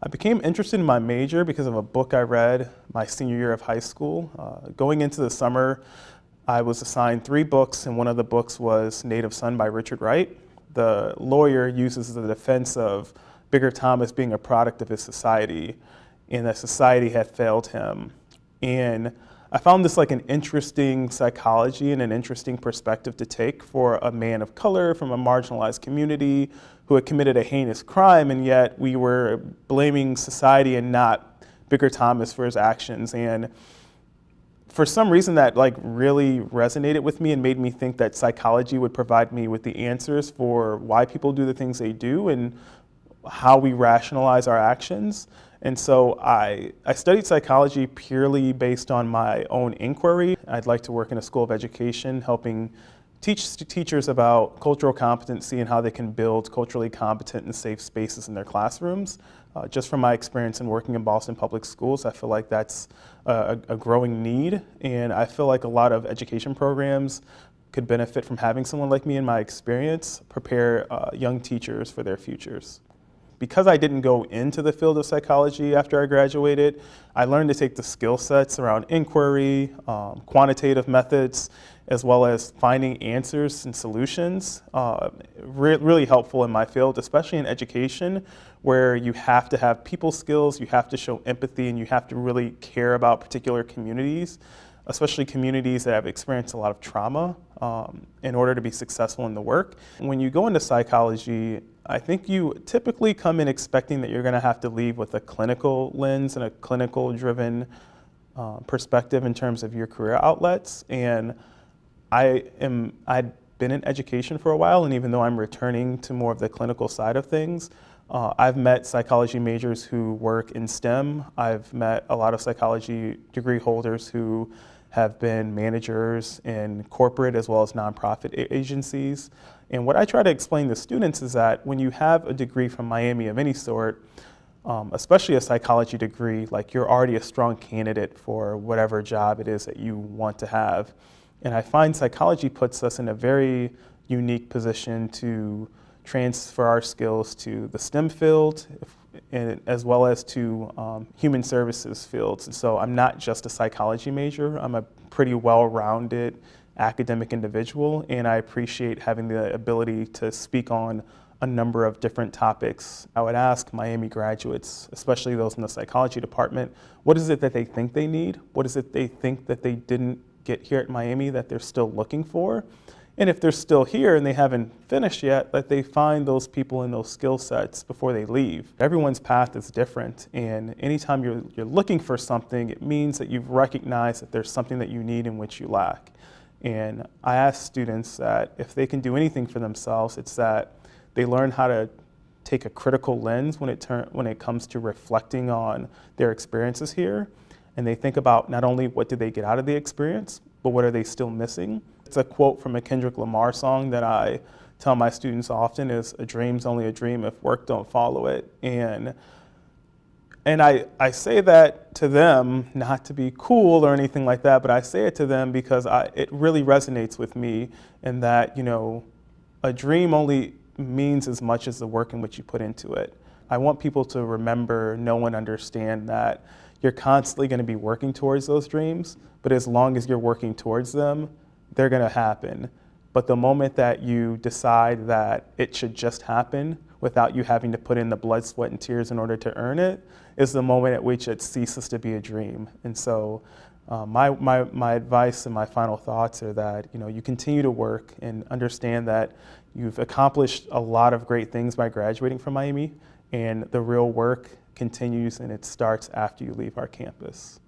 I became interested in my major because of a book I read my senior year of high school. Going into the summer, I was assigned 3 books, and one of the books was Native Son by Richard Wright. The lawyer uses the defense of Bigger Thomas being a product of his society, and that society had failed him. And I found this like an interesting psychology and an interesting perspective to take for a man of color from a marginalized community who had committed a heinous crime, and yet we were blaming society and not Bigger Thomas for his actions. And for some reason that like really resonated with me and made me think that psychology would provide me with the answers for why people do the things they do and how we rationalize our actions. And so I studied psychology purely based on my own inquiry. I'd like to work in a school of education, helping teach teachers about cultural competency and how they can build culturally competent and safe spaces in their classrooms. Just from my experience in working in Boston Public Schools, I feel like that's a growing need, and I feel like a lot of education programs could benefit from having someone like me in my experience prepare young teachers for their futures. Because I didn't go into the field of psychology after I graduated, I learned to take the skill sets around inquiry, quantitative methods, as well as finding answers and solutions. Really helpful in my field, especially in education, where you have to have people skills, you have to show empathy, and you have to really care about particular communities, especially communities that have experienced a lot of trauma, in order to be successful in the work. When you go into psychology, I think you typically come in expecting that you're going to have to leave with a clinical lens and a clinical-driven perspective in terms of your career outlets. And I'd been in education for a while, and even though I'm returning to more of the clinical side of things, I've met psychology majors who work in STEM. I've met a lot of psychology degree holders who have been managers in corporate as well as nonprofit agencies. And what I try to explain to students is that when you have a degree from Miami of any sort, especially a psychology degree, like you're already a strong candidate for whatever job it is that you want to have. And I find psychology puts us in a very unique position to transfer our skills to the STEM field, and as well as to human services fields. And so I'm not just a psychology major, I'm a pretty well-rounded academic individual, and I appreciate having the ability to speak on a number of different topics. I would ask Miami graduates, especially those in the psychology department, what is it that they think they need? What is it they think that they didn't get here at Miami that they're still looking for? And if they're still here and they haven't finished yet, that they find those people and those skill sets before they leave. Everyone's path is different, and anytime you're looking for something, it means that you've recognized that there's something that you need in which you lack. And I ask students that if they can do anything for themselves, it's that they learn how to take a critical lens when it comes to reflecting on their experiences here, and they think about not only what did they get out of the experience, but what are they still missing. It's a quote from a Kendrick Lamar song that I tell my students often is, "A dream's only a dream if work don't follow it." And I say that to them, not to be cool or anything like that, but I say it to them because it really resonates with me in that, you know, a dream only means as much as the work in which you put into it. I want people to remember, know, and understand that you're constantly going to be working towards those dreams, but as long as you're working towards them, they're going to happen. But the moment that you decide that it should just happen without you having to put in the blood, sweat, and tears in order to earn it is the moment at which it ceases to be a dream. And so my advice and my final thoughts are that, you know, you continue to work and understand that you've accomplished a lot of great things by graduating from Miami, and the real work continues and it starts after you leave our campus.